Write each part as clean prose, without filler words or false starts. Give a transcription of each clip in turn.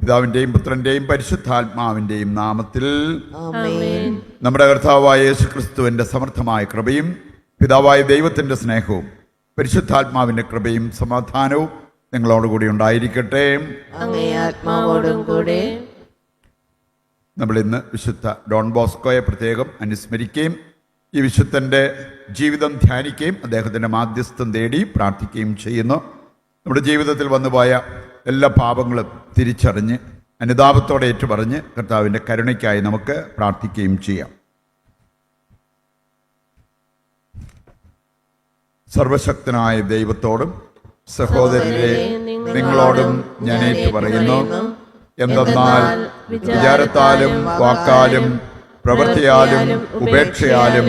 പിതാവിൻ്റെയും പുത്രൻ്റെയും പരിശുദ്ധാത്മാവിൻ്റെയും നാമത്തിൽ ആമേൻ. നമ്മുടെ കർത്താവായ യേശുക്രിസ്തുവിൻ്റെ സമർത്ഥമായ കൃപയും പിതാവായ ദൈവത്തിൻ്റെ സ്നേഹവും പരിശുദ്ധാത്മാവിൻ്റെ കൃപയും സമാധാനവും നിങ്ങളോടുകൂടി ഉണ്ടായിരിക്കട്ടെ. അങ്ങേ ആത്മാവോടും കൂടെ. നമ്മൾ ഇന്ന് വിശുദ്ധ ഡോൺ ബോസ്കോയെ പ്രത്യേകം അനുസ്മരിക്കുകയും ഈ വിശുദ്ധൻ്റെ ജീവിതം ധ്യാനിക്കുകയും അദ്ദേഹത്തിൻ്റെ മാധ്യസ്ഥം തേടി പ്രാർത്ഥിക്കുകയും ചെയ്യുന്നു. നമ്മുടെ ജീവിതത്തിൽ വന്നുപോയ എല്ലാ പാപങ്ങളും തിരിച്ചറിഞ്ഞ് അനുതാപത്തോടെ ഏറ്റുപറഞ്ഞ് കർത്താവിൻ്റെ കരുണയ്ക്കായി നമുക്ക് പ്രാർത്ഥിക്കുകയും ചെയ്യാം. സർവശക്തനായ ദൈവത്തോടും സഹോദരരെ നിങ്ങളോടും ഞാൻ ഏറ്റുപറയുന്നു. എന്തെന്നാൽ വിചാരത്താലും വാക്കാലും പ്രവൃത്തിയാലും ഉപേക്ഷയാലും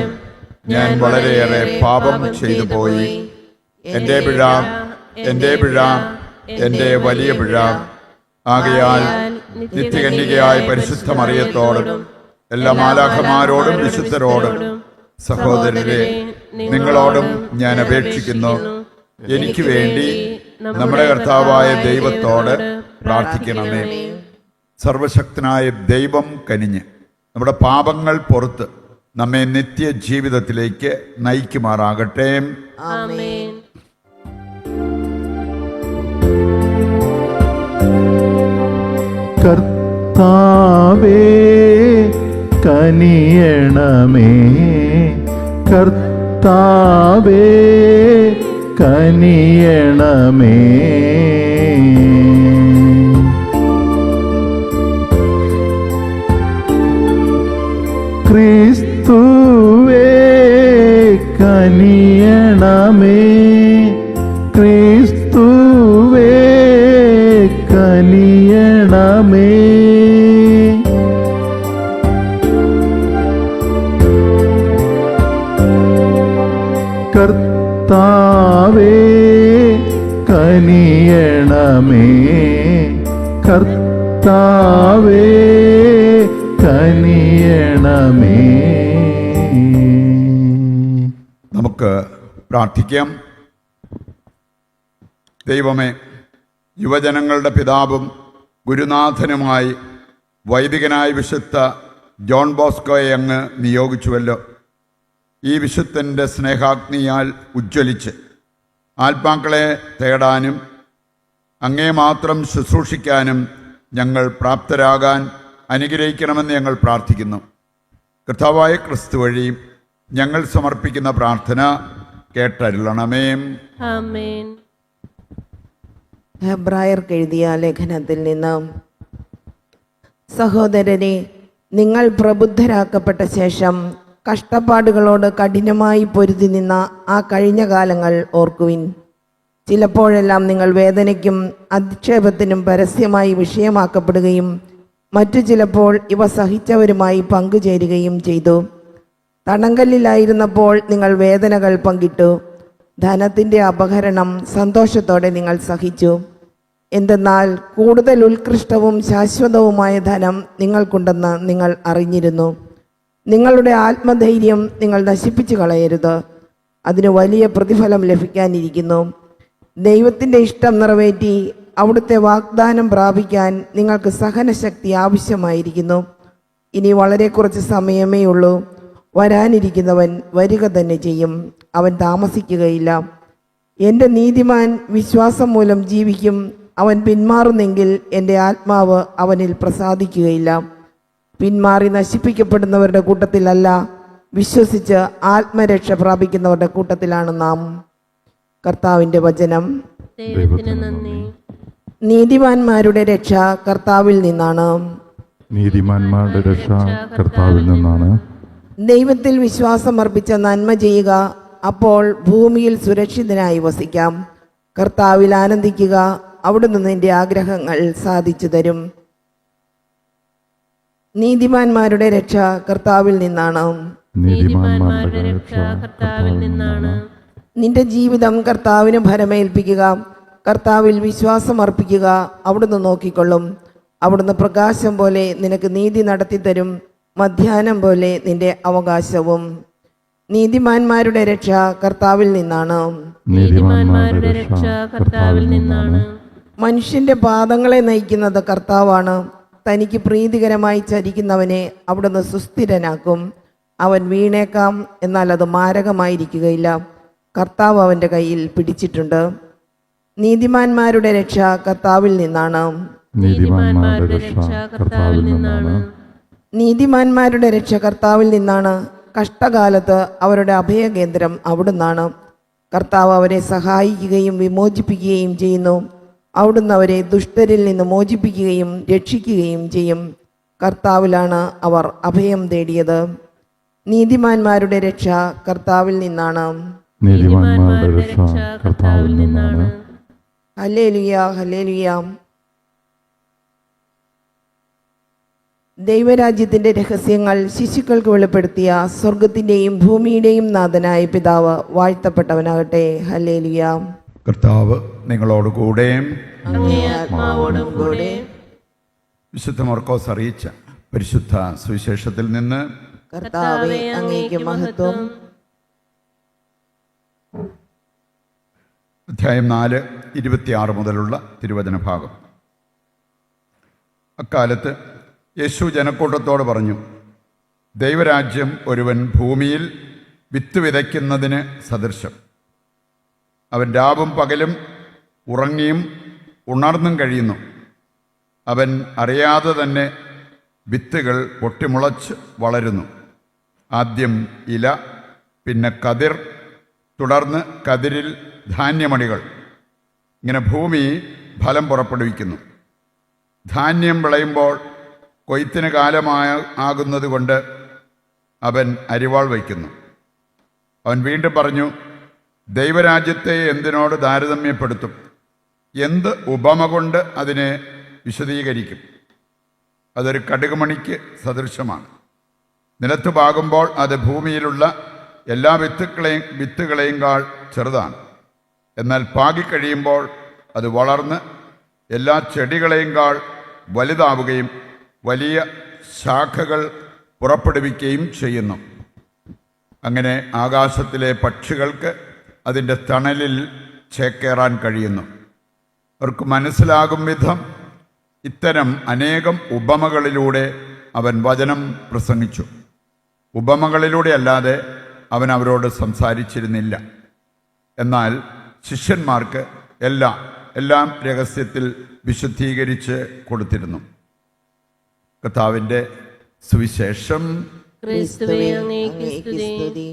ഞാൻ വളരെയേറെ പാപം ചെയ്തു പോയി. എൻ്റെ പിഴ, എൻ്റെ പിഴ, എൻ്റെ വലിയ പിഴ. ആകയാൽ നിത്യകന്യകയായ പരിശുദ്ധ മറിയത്തോടും എല്ലാ മാലാഖമാരോടും വിശുദ്ധരോടും സഹോദരരെ നിങ്ങളോടും ഞാൻ അപേക്ഷിക്കുന്നു, എനിക്ക് വേണ്ടി നമ്മുടെ കർത്താവായ ദൈവത്തോട് പ്രാർത്ഥിക്കണമേ. സർവശക്തനായ ദൈവം കനിഞ്ഞ് നമ്മുടെ പാപങ്ങൾ പുറത്ത് നമ്മെ നിത്യജീവിതത്തിലേക്ക് നയിക്കുമാറാകട്ടെ. ആമേൻ. കർത്താവേ കനിയണമേ, കർത്താവേ കനിയണമേ. ക്രിസ്തുവേ കനിയണമേ, ക്രിസ്തുവേ കനിയണമേ. കർത്താവേ കനിയണമേ, കർത്താവേ കനിയണമേ. നമുക്ക് പ്രാർത്ഥിക്കാം. ദൈവമേ, യുവജനങ്ങളുടെ പിതാവും ഗുരുനാഥനുമായി വൈദികനായ വിശുദ്ധ ജോൺ ബോസ്കോയെ അങ്ങ് നിയോഗിച്ചുവല്ലോ. ഈ വിശുദ്ധൻ്റെ സ്നേഹാഗ്നിയാൽ ഉജ്ജ്വലിച്ച് ആത്മാക്കളെ തേടാനും അങ്ങേ മാത്രം ശുശ്രൂഷിക്കാനും ഞങ്ങൾ പ്രാപ്തരാകാൻ അനുഗ്രഹിക്കണമെന്ന് ഞങ്ങൾ പ്രാർത്ഥിക്കുന്നു. കർത്താവായ ക്രിസ്തു വഴി ഞങ്ങൾ സമർപ്പിക്കുന്ന പ്രാർത്ഥന കേട്ടരുളണമേ. ആമേൻ. ഹെബ്രായർക്ക് എഴുതിയ ലേഖനത്തിൽ നിന്ന്: സഹോദരരെ, നിങ്ങൾ പ്രബുദ്ധരാക്കപ്പെട്ട ശേഷം കഷ്ടപ്പാടുകളോട് കഠിനമായി പൊരുതി നിന്ന ആ കഴിഞ്ഞ കാലങ്ങൾ ഓർക്കുവിൻ. ചിലപ്പോഴെല്ലാം നിങ്ങൾ വേദനയ്ക്കും അധിക്ഷേപത്തിനും പരസ്യമായി വിഷയമാക്കപ്പെടുകയും മറ്റു ചിലപ്പോൾ ഇവ സഹിച്ചവരുമായി പങ്കുചേരുകയും ചെയ്തു. തടങ്കലിലായിരുന്നപ്പോൾ നിങ്ങൾ വേദനകൾ പങ്കിട്ടു. ധനത്തിൻ്റെ അപഹരണം സന്തോഷത്തോടെ നിങ്ങൾ സഹിച്ചു. എന്തെന്നാൽ കൂടുതൽ ഉത്കൃഷ്ടവും ശാശ്വതവുമായ ധനം നിങ്ങൾക്കുണ്ടെന്ന് നിങ്ങൾ അറിഞ്ഞിരുന്നു. നിങ്ങളുടെ ആത്മധൈര്യം നിങ്ങൾ നശിപ്പിച്ചു കളയരുത്, അതിന് വലിയ പ്രതിഫലം ലഭിക്കാനിരിക്കുന്നു. ദൈവത്തിൻ്റെ ഇഷ്ടം നിറവേറ്റി അവിടുത്തെ വാഗ്ദാനം പ്രാപിക്കാൻ നിങ്ങൾക്ക് സഹനശക്തി ആവശ്യമായിരിക്കുന്നു. ഇനി വളരെ കുറച്ച് സമയമേ ഉള്ളൂ. വരാനിരിക്കുന്നവൻ വരിക തന്നെ ചെയ്യും, അവൻ താമസിക്കുകയില്ല. എൻ്റെ നീതിമാൻ വിശ്വാസം മൂലം ജീവിക്കും. അവൻ പിന്മാറുന്നെങ്കിൽ എൻ്റെ ആത്മാവ് അവനിൽ പ്രസാദിക്കുകയില്ല. പിന്മാറി നശിപ്പിക്കപ്പെടുന്നവരുടെ കൂട്ടത്തിലല്ല, വിശ്വസിച്ച് ആത്മരക്ഷ പ്രാപിക്കുന്നവരുടെ കൂട്ടത്തിലാണ് നാം. കർത്താവിൻ്റെ വചനം. ദൈവത്തിന് നന്ദി. നീതിമാന്മാരുടെ രക്ഷ കർത്താവിൽ നിന്നാണ്. നീതിമാന്മാരുടെ രക്ഷ കർത്താവിൽ നിന്നാണ്. ദൈവത്തിൽ വിശ്വാസമർപ്പിച്ച നന്മ ചെയ്യുക, അപ്പോൾ ഭൂമിയിൽ സുരക്ഷിതനായി വസിക്കാം. കർത്താവിൽ ആനന്ദിക്കുക, അവിടുന്ന് നിന്റെ ആഗ്രഹങ്ങൾ സാധിച്ചു തരും. നീതിമാന്മാരുടെ രക്ഷ കർത്താവിൽ നിന്നാണ്. നീതിമാന്മാരുടെ രക്ഷ കർത്താവിൽ നിന്നാണ്. നിന്റെ ജീവിതം കർത്താവിന് ഭരമേൽപ്പിക്കുക. കർത്താവിൽ വിശ്വാസമർപ്പിക്കുക, അവിടുന്ന് നോക്കിക്കൊള്ളും. അവിടുന്ന് പ്രകാശം പോലെ നിനക്ക് നീതി നടത്തിത്തരും, മധ്യാഹ്നം പോലെ നിന്റെ അവകാശവും. നീതിമാന്മാരുടെ രക്ഷ കർത്താവിൽ നിന്നാണ്. നീതിമാന്മാരുടെ രക്ഷ കർത്താവിൽ നിന്നാണ്. മനുഷ്യന്റെ പാദങ്ങളെ നയിക്കുന്നത് കർത്താവാണ്. തനിക്ക് പ്രീതികരമായി ചരിക്കുന്നവനെ അവിടുന്ന് സുസ്ഥിരനാക്കും. അവൻ വീണേക്കാം, എന്നാൽ അത് മാരകമായിരിക്കുകയില്ല. കർത്താവ് അവൻ്റെ കയ്യിൽ പിടിച്ചിട്ടുണ്ട്. നീതിമാന്മാരുടെ രക്ഷ കർത്താവിൽ നിന്നാണ്. നീതിമാന്മാരുടെ രക്ഷ കർത്താവിൽ നിന്നാണ്. നീതിമാന്മാരുടെ രക്ഷ കർത്താവിൽ നിന്നാണ്. കഷ്ടകാലത്ത് അവരുടെ അഭയകേന്ദ്രം അവിടുന്നാണ്. കർത്താവ് അവരെ സഹായിക്കുകയും വിമോചിപ്പിക്കുകയും ചെയ്യുന്നു. അവിടുന്ന് അവരെ ദുഷ്ടരിൽ നിന്ന് മോചിപ്പിക്കുകയും രക്ഷിക്കുകയും ചെയ്യും. കർത്താവിലാണ് അവർ അഭയം തേടിയത്. നീതിമാന്മാരുടെ രക്ഷ കർത്താവിൽ നിന്നാണ്. നീതിമാന്മാരുടെ രക്ഷ കർത്താവിൽ നിന്നാണ്. Hallelujah, hallelujah. ദൈവരാജ്യത്തിന്റെ രഹസ്യങ്ങൾ ശിശുക്കൾക്ക് വെളിപ്പെടുത്തിയ സ്വർഗത്തിന്റെയും ഭൂമിയുടെയും നാഥനായ പിതാവ് വാഴ്ത്തപ്പെട്ടവനാകട്ടെ. ഹല്ലേലൂയ. കർത്താവ് നിങ്ങളോട് കൂടെ. അങ്ങേ ആത്മാവോടും കൂടെ. വിശുദ്ധ മർക്കോസ് അറിയിച്ച പരിശുദ്ധ സുവിശേഷത്തിൽ നിന്ന് കർത്താവേ, അങ്ങേക്ക് മഹത്വം. അധ്യായം 4, 26 മുതലുള്ള തിരുവചന ഭാഗം. അക്കാലത്ത് യേശു ജനക്കൂട്ടത്തോട് പറഞ്ഞു, ദൈവരാജ്യം ഒരുവൻ ഭൂമിയിൽ വിത്ത് വിതയ്ക്കുന്നതിന് സദൃശം. അവൻ രാവും പകലും ഉറങ്ങിയും ഉണർന്നും കഴിയുന്നു. അവൻ അറിയാതെ തന്നെ വിത്തുകൾ പൊട്ടിമുളച്ച് വളരുന്നു. ആദ്യം ഇല, പിന്നെ കതിർ, തുടർന്ന് കതിരിൽ ധാന്യമണികൾ. ഇങ്ങനെ ഭൂമി ഫലം പുറപ്പെടുവിക്കുന്നു. ധാന്യം വിളയുമ്പോൾ കൊയ്ത്തിന് ആകുന്നത് കൊണ്ട് അവൻ അരിവാൾ വയ്ക്കുന്നു. അവൻ വീണ്ടും പറഞ്ഞു, ദൈവരാജ്യത്തെ എന്തിനോട് താരതമ്യപ്പെടുത്തും? എന്ത് ഉപമ കൊണ്ട് അതിനെ വിശദീകരിക്കും? അതൊരു കടുകുമണിക്ക് സദൃശമാണ്. നിലത്ത് പാകുമ്പോൾ അത് ഭൂമിയിലുള്ള എല്ലാ വിത്തുകളെയും കാൾ ചെറുതാണ്. എന്നാൽ പാകിക്കഴിയുമ്പോൾ അത് വളർന്ന് എല്ലാ ചെടികളെയും കാൾ വലുതാവുകയും വലിയ ശാഖകൾ പുറപ്പെടുവിക്കുകയും ചെയ്യുന്നു. അങ്ങനെ ആകാശത്തിലെ പക്ഷികൾക്ക് അതിൻ്റെ തണലിൽ ചേക്കേറാൻ കഴിയുന്നു. അവർക്ക് മനസ്സിലാകും വിധം ഇത്തരം അനേകം ഉപമകളിലൂടെ അവൻ വചനം പ്രസംഗിച്ചു. ഉപമകളിലൂടെ അല്ലാതെ അവൻ അവരോട് സംസാരിച്ചിരുന്നില്ല. എന്നാൽ ശിഷ്യന്മാർക്ക് എല്ലാം രഹസ്യത്തിൽ വിശുദ്ധീകരിച്ച് കൊടുത്തിരുന്നു. കർത്താവിൻ്റെ സുവിശേഷം. ക്രിസ്തുവേ, അങ്ങേക്ക് സ്തുതി.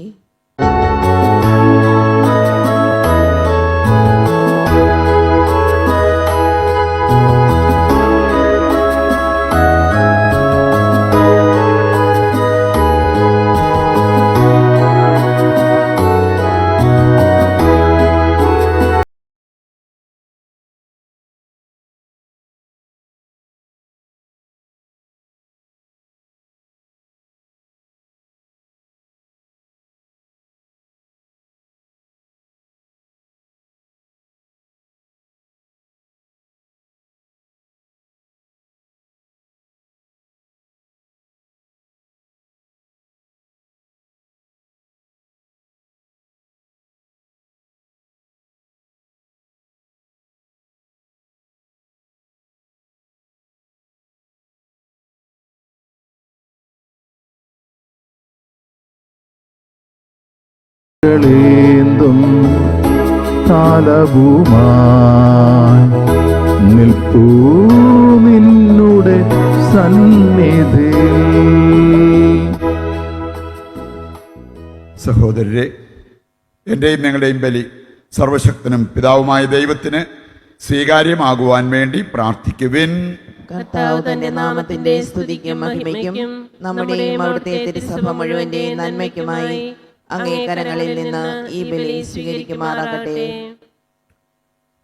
േന്തും താലവുമായി നിൽപ്പൂ നിന്നുടെ സന്നിധി. സഹോദരരെ, എൻ്റെയും നിങ്ങളുടെയും ബലി സർവശക്തനും പിതാവുമായ ദൈവത്തിന് സ്വീകാര്യമാകുവാൻ വേണ്ടി പ്രാർത്ഥിക്കുവിൻ. കർത്താവ് തന്റെ നാമത്തിന്റെ സ്തുതിക്കും മഹിമയ്ക്കും നമ്മുടെയും അവിടുത്തെ തിരുസഭ മുഴുവന്റെ നന്മയ്ക്കുമായി അങ്ങേ കരങ്ങളിൽ നിന്ന് ഈ ബലി സ്വീകരിക്കുമാറാകട്ടെ.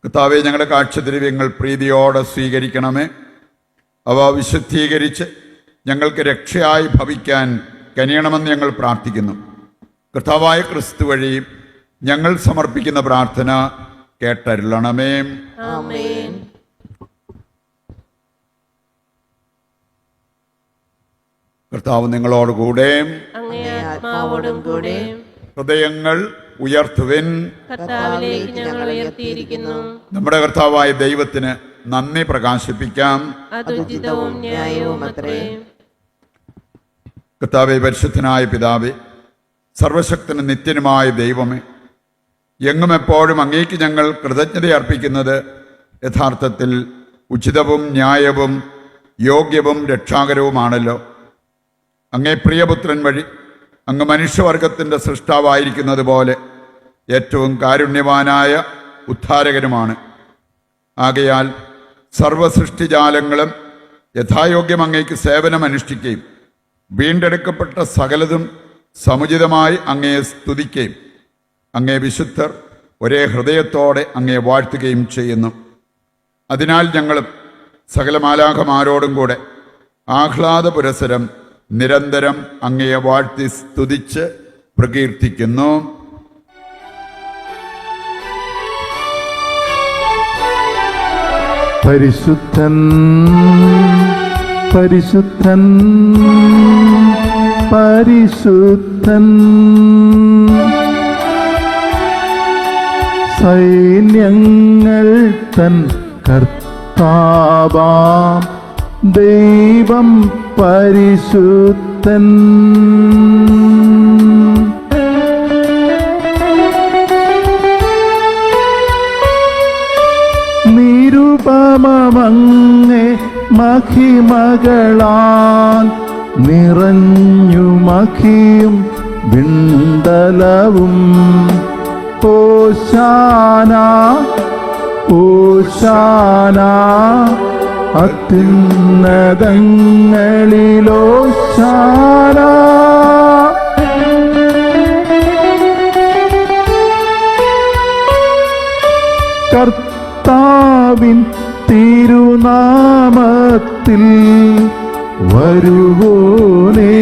കർത്താവെ, ഞങ്ങളുടെ കാഴ്ചദ്രവ്യങ്ങൾ പ്രീതിയോടെ സ്വീകരിക്കണമേ. അവ വിശുദ്ധീകരിച്ച് ഞങ്ങൾക്ക് രക്ഷയായി ഭവിക്കാൻ കനിയണമെന്ന് ഞങ്ങൾ പ്രാർത്ഥിക്കുന്നു. കർത്താവായ ക്രിസ്തു വഴി ഞങ്ങൾ സമർപ്പിക്കുന്ന പ്രാർത്ഥന കേട്ടരുളണമേ. ആമേൻ. കർത്താവ് നിങ്ങളോടുകൂടെ. അങ്ങേ ആത്മാവോടും കൂടെ. ഹൃദയങ്ങൾ ഉയർത്തുവിൻ. കർത്താവിലേക്ക് ഞങ്ങൾ ഉയർത്തിയിരിക്കുന്നു. നമ്മുടെ കർത്താവായ ദൈവത്തിന് നന്ദി പ്രകാശിപ്പിക്കാം. അതുചിതവും ന്യായവും അത്രേ. കർത്താവേ, പരിശുദ്ധനായ പിതാവേ, സർവശക്തനും നിത്യനുമായ ദൈവമേ, എങ്ങും എപ്പോഴും അങ്ങേക്ക് ഞങ്ങൾ കൃതജ്ഞത അർപ്പിക്കുന്നത് യഥാർത്ഥത്തിൽ ഉചിതവും ന്യായവും യോഗ്യവും രക്ഷാകരവുമാണല്ലോ. അങ്ങേ പ്രിയപുത്രൻ വഴി അങ്ങ് മനുഷ്യവർഗത്തിൻ്റെ സൃഷ്ടാവായിരിക്കുന്നത് പോലെ ഏറ്റവും കാരുണ്യവാനായ ഉദ്ധാരകനുമാണ്. ആകയാൽ സർവസൃഷ്ടിജാലങ്ങളും യഥായോഗ്യം അങ്ങേക്ക് സേവനമനുഷ്ഠിക്കുകയും വീണ്ടെടുക്കപ്പെട്ട സകലതും സമുചിതമായി അങ്ങയെ സ്തുതിക്കുകയും അങ്ങേ വിശുദ്ധർ ഒരേ ഹൃദയത്തോടെ അങ്ങയെ വാഴ്ത്തുകയും ചെയ്യുന്നു. അതിനാൽ ഞങ്ങളും സകല മാലാഖമാരോടും കൂടെ ആഹ്ലാദപുരസരം നിരന്തരം അങ്ങയെ വാഴ്ത്തി സ്തുതിച്ച് പ്രകീർത്തിക്കുന്നു. പരിശുദ്ധൻ പരിശുദ്ധൻ പരിശുദ്ധൻ, സൈന്യങ്ങൾ തൻ കർത്താവാം ദൈവം പരിശുദ്ധൻ. നിരുപമങ്ങേ മഹിമകളാൽ നിറഞ്ഞു മഹിയും വിണ്ടലവും. ഓശാന ഓശാന അത്യുന്നതങ്ങളിലോശാന. കർത്താവിൻ തിരുനാമത്തിൽ വരുവോനേറ്റം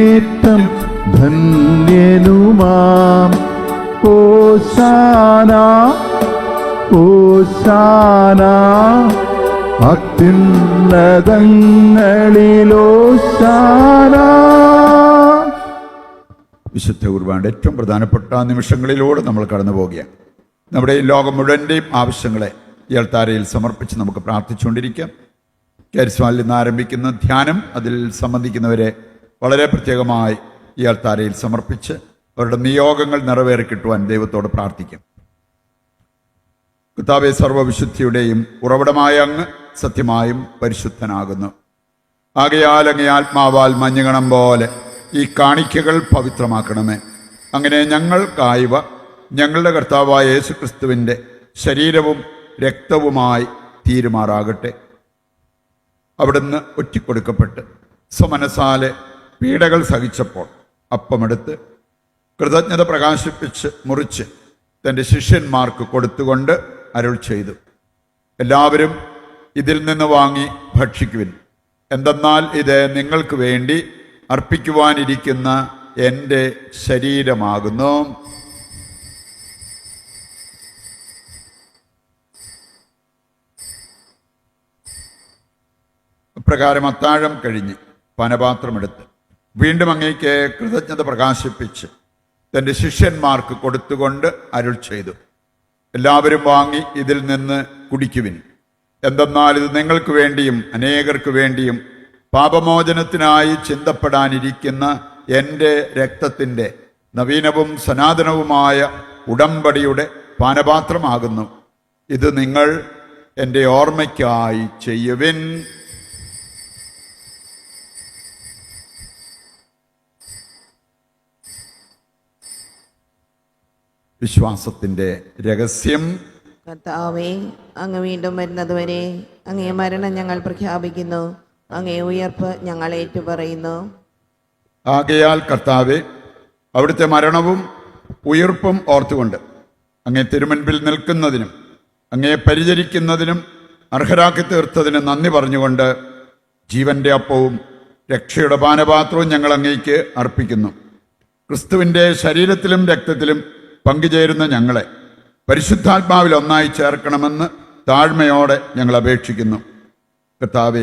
ധന്യനുമാം. ഓശാന ഓശാന അത്യുന്നതങ്ങളിലോശാന. വിശുദ്ധ കുർബാനയുടെ ഏറ്റവും പ്രധാനപ്പെട്ട നിമിഷങ്ങളിലൂടെ നമ്മൾ കടന്നു പോവുകയാണ്. നമ്മുടെ ഈ ലോകം മുഴുവൻ്റെയും ആവശ്യങ്ങളെ ഈ അൾത്താരയിൽ സമർപ്പിച്ച് നമുക്ക് പ്രാർത്ഥിച്ചുകൊണ്ടിരിക്കാം. കരിസ്മാലിൽ നിന്ന് ആരംഭിക്കുന്ന ധ്യാനം, അതിൽ സംബന്ധിക്കുന്നവരെ വളരെ പ്രത്യേകമായി ഈ അൾത്താരയിൽ സമർപ്പിച്ച് അവരുടെ നിയോഗങ്ങൾ നിറവേറി കിട്ടുവാൻ ദൈവത്തോട് പ്രാർത്ഥിക്കാം. കർത്താവേ, സർവ്വവിശുദ്ധിയുടെയും ഉറവിടമായ അങ്ങ് സത്യമായും പരിശുദ്ധനാകുന്നു. ആകയാൽ അങ്ങേ ആത്മാവാൽ മഞ്ഞുകണം പോലെ ഈ കാണിക്കകൾ പവിത്രമാക്കണമേ. അങ്ങനെ ഞങ്ങൾക്കായവ ഞങ്ങളുടെ കർത്താവായ യേശുക്രിസ്തുവിൻ്റെ ശരീരവും രക്തവുമായി തീരുമാറാകട്ടെ. അവിടുന്ന് ഒറ്റിക്കൊടുക്കപ്പെട്ട് സ്വമനസാലെ പീഡകൾ സഹിച്ചപ്പോൾ അപ്പമെടുത്ത് കൃതജ്ഞത പ്രകാശിപ്പിച്ച് മുറിച്ച് തൻ്റെ ശിഷ്യന്മാർക്ക് കൊടുത്തുകൊണ്ട് അരുൾ ചെയ്തു, എല്ലാവരും ഇതിൽ നിന്ന് വാങ്ങി ഭക്ഷിക്കുവിൻ. എന്തെന്നാൽ ഇത് നിങ്ങൾക്ക് വേണ്ടി അർപ്പിക്കുവാനിരിക്കുന്ന എൻ്റെ ശരീരമാകുന്നു. അപ്രകാരം അത്താഴം കഴിഞ്ഞ് പാനപാത്രമെടുത്ത് വീണ്ടും അങ്ങേക്ക് കൃതജ്ഞത പ്രകാശിപ്പിച്ച് തൻ്റെ ശിഷ്യന്മാർക്ക് കൊടുത്തുകൊണ്ട് അരുൾ ചെയ്തു, എല്ലാവരും വാങ്ങി ഇതിൽ നിന്ന് കുടിക്കുവിൻ. എന്തെന്നാൽ ഇത് നിങ്ങൾക്ക് വേണ്ടിയും അനേകർക്ക് വേണ്ടിയും പാപമോചനത്തിനായി ചിന്തപ്പെടാനിരിക്കുന്ന എൻ്റെ രക്തത്തിൻ്റെ നവീനവും സനാതനവുമായ ഉടമ്പടിയുടെ പാനപാത്രമാകുന്നു. ഇത് നിങ്ങൾ എൻ്റെ ഓർമ്മയ്ക്കായി ചെയ്യുവിൻ. വിശ്വാസത്തിൻ്റെ രഹസ്യം. കർത്താവേ, അങ്ങ് വീണ്ടും വരുന്നതുവരെ അങ്ങേ മരണം ഞങ്ങൾ പ്രഖ്യാപിക്കുന്നു, അങ്ങേ ഉയർപ്പ് ഞങ്ങൾ ഏറ്റുപറയുന്നു. ആകയാൽ കർത്താവെ, അവിടുത്തെ മരണവും ഉയർപ്പും ഓർത്തുകൊണ്ട് അങ്ങേ തിരുമുൻപിൽ നിൽക്കുന്നതിനും അങ്ങേ പരിചരിക്കുന്നതിനും അർഹരാക്കി തീർത്തതിന് നന്ദി പറഞ്ഞുകൊണ്ട് ജീവന്റെ അപ്പവും രക്ഷയുടെ പാനപാത്രവും ഞങ്ങൾ അങ്ങേക്ക് അർപ്പിക്കുന്നു. ക്രിസ്തുവിൻ്റെ ശരീരത്തിലും രക്തത്തിലും പങ്കുചേരുന്ന ഞങ്ങളെ പരിശുദ്ധാത്മാവിൽ ഒന്നായി ചേർക്കണമെന്ന് താഴ്മയോടെ ഞങ്ങൾ അപേക്ഷിക്കുന്നു. കർത്താവേ,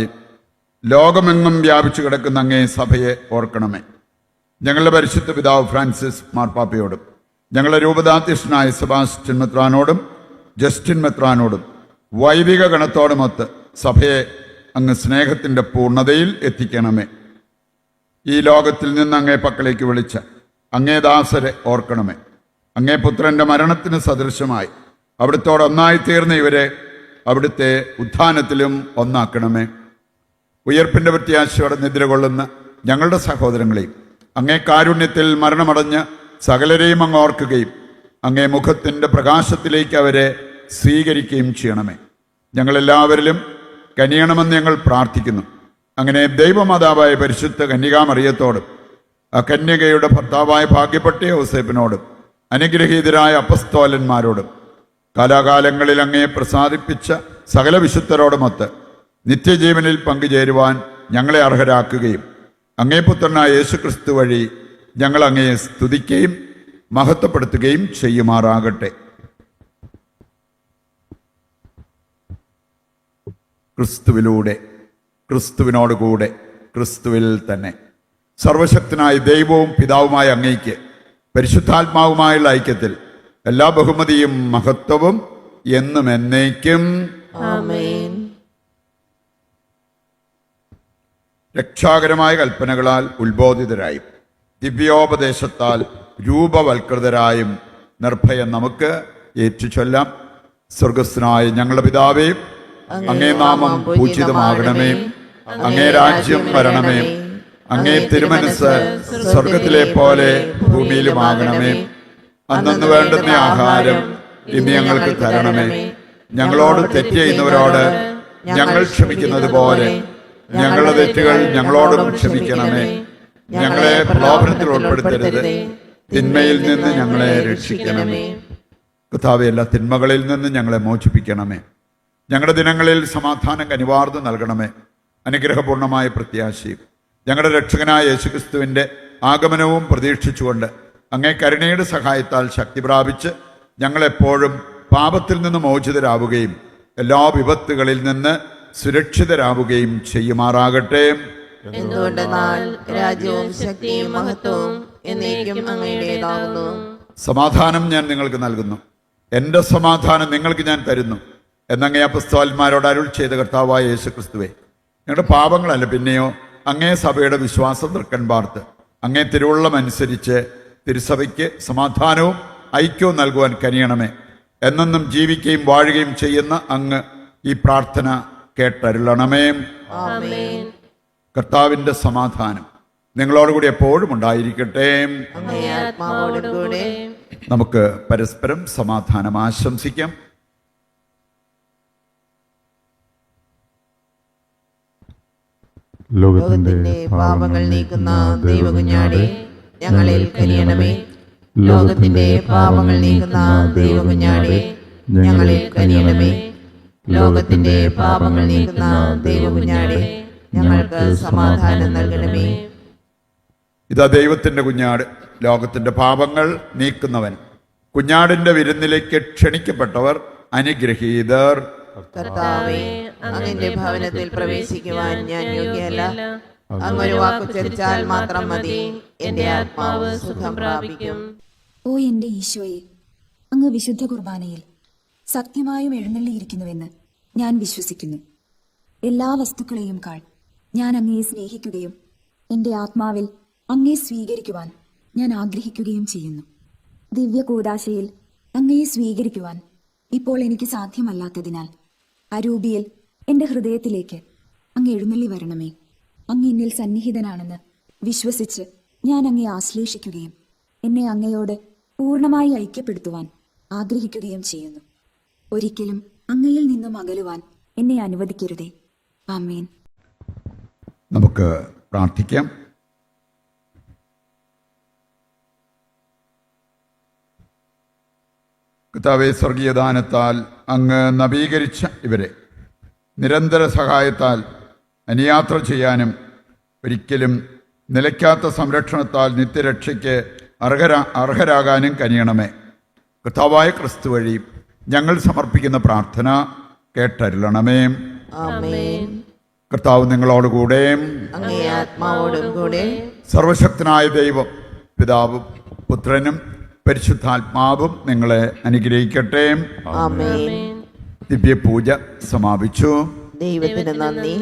ലോകമെങ്ങും വ്യാപിച്ചു കിടക്കുന്ന അങ്ങേ സഭയെ ഓർക്കണമേ. ഞങ്ങളുടെ പരിശുദ്ധ പിതാവ് ഫ്രാൻസിസ് മാർപ്പാപ്പയോടും ഞങ്ങളുടെ രൂപതാധ്യക്ഷനായ സെബാസ്റ്റ്യൻ മെത്രാനോടും ജസ്റ്റിൻ മെത്രാനോടും വൈദിക ഗണത്തോടുമൊത്ത് സഭയെ അങ്ങ് സ്നേഹത്തിൻ്റെ പൂർണ്ണതയിൽ എത്തിക്കണമേ. ഈ ലോകത്തിൽ നിന്ന് അങ്ങേ പക്കലേക്ക് വിളിച്ച അങ്ങേ ദാസരെ ഓർക്കണമേ. അങ്ങേ പുത്രൻ്റെ മരണത്തിന് സദൃശമായി അവിടുത്തോട് ഒന്നായി തീർന്ന ഇവരെ അവിടുത്തെ ഉത്ഥാനത്തിലും ഒന്നാക്കണമേ. ഉയർപ്പിൻ്റെ പ്രത്യാശയോടെ നിദ്ര കൊള്ളുന്ന ഞങ്ങളുടെ സഹോദരങ്ങളെയും അങ്ങേ കാരുണ്യത്തിൽ മരണമടഞ്ഞ് സകലരെയും അങ്ങ് ഓർക്കുകയും അങ്ങേ മുഖത്തിൻ്റെ പ്രകാശത്തിലേക്ക് അവരെ സ്വീകരിക്കുകയും ചെയ്യണമേ. ഞങ്ങളെല്ലാവരിലും കനിയണമെന്ന് ഞങ്ങൾ പ്രാർത്ഥിക്കുന്നു. അങ്ങനെ ദൈവമാതാവായ പരിശുദ്ധ കന്യകാമറിയത്തോടും ആ കന്യകയുടെ ഭർത്താവായ ഭാഗ്യപ്പെട്ട യോസേപ്പിനോടും അനുഗ്രഹീതരായ അപ്പസ്തോലന്മാരോടും കാലാകാലങ്ങളിൽ അങ്ങയെ പ്രസാദിപ്പിച്ച സകല വിശുദ്ധരോടുമൊത്ത് നിത്യജീവനിൽ പങ്കുചേരുവാൻ ഞങ്ങളെ അർഹരാക്കുകയും അങ്ങേ പുത്രനായ യേശുക്രിസ്തു വഴി ഞങ്ങൾ അങ്ങയെ സ്തുതിക്കുകയും മഹത്വപ്പെടുത്തുകയും ചെയ്യുമാറാകട്ടെ. ക്രിസ്തുവിലൂടെ, ക്രിസ്തുവിനോടുകൂടെ, ക്രിസ്തുവിൽ തന്നെ സർവശക്തനായ ദൈവവും പിതാവുമായ അങ്ങയ്ക്ക് പരിശുദ്ധാത്മാവുമായുള്ള ഐക്യത്തിൽ എല്ലാ ബഹുമതിയും മഹത്വവും എന്നും എന്നേക്കും ആമേൻ. രക്ഷാകരമായ കൽപ്പനകളാൽ ഉത്ബോധിതരായും ദിവ്യോപദേശത്താൽ രൂപവൽകൃതരായും നിർഭയം നമുക്ക് ഏറ്റുചൊല്ലാം. സ്വർഗസ്ഥനായ ഞങ്ങളുടെ പിതാവേ, അങ്ങേ നാമം പൂജിതമാകണമേ. അങ്ങേ രാജ്യം വരണമേ. അങ്ങേ തിരുമനസ് സ്വർഗത്തിലെ പോലെ ഭൂമിയിലുമാകണമേ. അന്നു വേണ്ടുന്ന ആഹാരം ഇന്ന് ഞങ്ങൾക്ക് തരണമേ. ഞങ്ങളോട് തെറ്റ് ചെയ്യുന്നവരോട് ഞങ്ങൾ ക്ഷമിക്കുന്നത് പോലെ ഞങ്ങളുടെ തെറ്റുകൾ ഞങ്ങളോടും ക്ഷമിക്കണമേ. ഞങ്ങളെ പ്രലോഭനത്തിൽ ഉൾപ്പെടുത്തരുത്, തിന്മയിൽ നിന്ന് ഞങ്ങളെ രക്ഷിക്കണമേ. കർത്താവേ, എല്ലാ തിന്മകളിൽ നിന്ന് ഞങ്ങളെ മോചിപ്പിക്കണമേ. ഞങ്ങളുടെ ദിനങ്ങളിൽ സമാധാനം കനിവാർന്ന് നൽകണമേ. അനുഗ്രഹപൂർണമായ പ്രത്യാശയും ഞങ്ങളുടെ രക്ഷകനായ യേശുക്രിസ്തുവിൻ്റെ ആഗമനവും പ്രതീക്ഷിച്ചുകൊണ്ട് അങ്ങേ കരുണയുടെ സഹായത്താൽ ശക്തി പ്രാപിച്ച് ഞങ്ങളെപ്പോഴും പാപത്തിൽ നിന്ന് മോചിതരാവുകയും എല്ലാ വിപത്തുകളിൽ നിന്ന് സുരക്ഷിതരാവുകയും ചെയ്യുമാറാകട്ടെ. എന്തുകൊണ്ടെന്നാൽ രാജ്യവും ശക്തിയും മഹത്വവും എന്നേക്കും അങ്ങയുടേതാകുന്നു. സമാധാനം ഞാൻ നിങ്ങൾക്ക് നൽകുന്നു, എൻ്റെ സമാധാനം നിങ്ങൾക്ക് ഞാൻ തരുന്നു എന്നങ്ങേ അപ്പസ്തോലന്മാരോട് അരുൾ ചെയ്ത കർത്താവായ യേശുക്രിസ്തുവേ, ഞങ്ങളുടെ പാപങ്ങളല്ല പിന്നെയോ അങ്ങേ സഭയുടെ വിശ്വാസം തൃക്കൺ പാർത്ത് അങ്ങേ തിരുവുള്ളമനുസരിച്ച് തിരുസഭയ്ക്ക് സമാധാനവും ഐക്യവും നൽകുവാൻ കനിയണമേ. എന്നെന്നും ജീവിക്കുകയും വാഴുകയും ചെയ്യുന്ന അങ്ങ് ഈ പ്രാർത്ഥന കേട്ടരുളണമേ. ആമേൻ. കർത്താവിൻ്റെ സമാധാനം നിങ്ങളോടുകൂടി എപ്പോഴും ഉണ്ടായിരിക്കട്ടെ. അങ്ങേ ആത്മാവോടുകൂടെ. നമുക്ക് പരസ്പരം സമാധാനം ആശംസിക്കാം. ലോകത്തിന്റെ പാപങ്ങൾ നീക്കുന്ന ദൈവകുഞ്ഞാടേ, ഞങ്ങളിൽ കനിയണമേ. ലോകത്തിന്റെ പാപങ്ങൾ നീക്കുന്ന ദൈവകുഞ്ഞാടേ, ഞങ്ങളിൽ കനിയണമേ. ലോകത്തിന്റെ പാപങ്ങൾ നീക്കുന്ന ദൈവകുഞ്ഞാടേ, ഞങ്ങൾക്ക് സമാധാനം നൽകണമേ. ഇതാ ദൈവത്തിൻ്റെ കുഞ്ഞാട്, ലോകത്തിൻ്റെ പാപങ്ങൾ നീക്കുന്നവൻ. കുഞ്ഞാടിൻ്റെ വിരുന്നിലേക്ക് ക്ഷണിക്കപ്പെട്ടവർ അനുഗ്രഹീതർ. കർത്താവേ, അങ്ങന്റെ ഭവനത്തിൽ പ്രവേശിക്കുവാൻ ഞാൻ യോഗ്യല്ല. അങ്ങൊരു വാക്കു ചരിച്ചാൽ മാത്രം മതി, എന്റെ ആത്മാവ് സുഖം പ്രാപിക്കും. ഓ എന്റെ ഈശോയെ, അങ്ങ് വിശുദ്ധ കുർബാനയിൽ സത്യമായും എഴുന്നള്ളിയിരിക്കുന്നുവെന്ന് ഞാൻ വിശ്വസിക്കുന്നു. എല്ലാ വസ്തുക്കളെയും കാൾ ഞാൻ അങ്ങയെ സ്നേഹിക്കുകയും എൻ്റെ ആത്മാവിൽ അങ്ങയെ സ്വീകരിക്കുവാൻ ഞാൻ ആഗ്രഹിക്കുകയും ചെയ്യുന്നു. ദിവ്യ കൂദാശയിൽ അങ്ങയെ സ്വീകരിക്കുവാൻ ഇപ്പോൾ എനിക്ക് സാധ്യമല്ലാത്തതിനാൽ അരൂപിയിൽ എൻ്റെ ഹൃദയത്തിലേക്ക് അങ്ങ് എഴുന്നള്ളി വരണമേ. അങ്ങ് എന്നിൽ സന്നിഹിതനാണെന്ന് വിശ്വസിച്ച് ഞാൻ അങ്ങയെ ആശ്ലേഷിക്കുകയും എന്നെ അങ്ങയോട് പൂർണ്ണമായി ഐക്യപ്പെടുത്തുവാൻ ആഗ്രഹിക്കുകയും ചെയ്യുന്നു. ഒരിക്കലും അങ്ങയിൽ നിന്നും അകലുവാൻ എന്നെ അനുവദിക്കരുതേ. ആമേൻ. നമുക്ക് പ്രാർത്ഥിക്കാം. കർത്താവേ, സ്വർഗീയദാനത്താൽ അങ്ങ് നവീകരിച്ച ഇവരെ നിരന്തര സഹായത്താൽ അനുയാത്ര ചെയ്യാനും ഒരിക്കലും നിലയ്ക്കാത്ത സംരക്ഷണത്താൽ നിത്യരക്ഷയ്ക്ക് അർഹരാകാനും കനിയണമേ. കർത്താവായ ക്രിസ്തു വഴി ഞങ്ങൾ സമർപ്പിക്കുന്ന പ്രാർത്ഥന കേട്ടരുളണമേ. ആമേൻ. കർത്താവ് നിങ്ങളോടുകൂടെ, അങ്ങേ ആത്മാവോടും കൂടെ. സർവശക്തനായ ദൈവം പിതാവും പുത്രനും പരിശുദ്ധാത്മാവും നിങ്ങളെ അനുഗ്രഹിക്കട്ടെ. ആമേൻ. ദിവ്യപൂജ സമാപിച്ചു. ദൈവത്തിന് നന്ദി.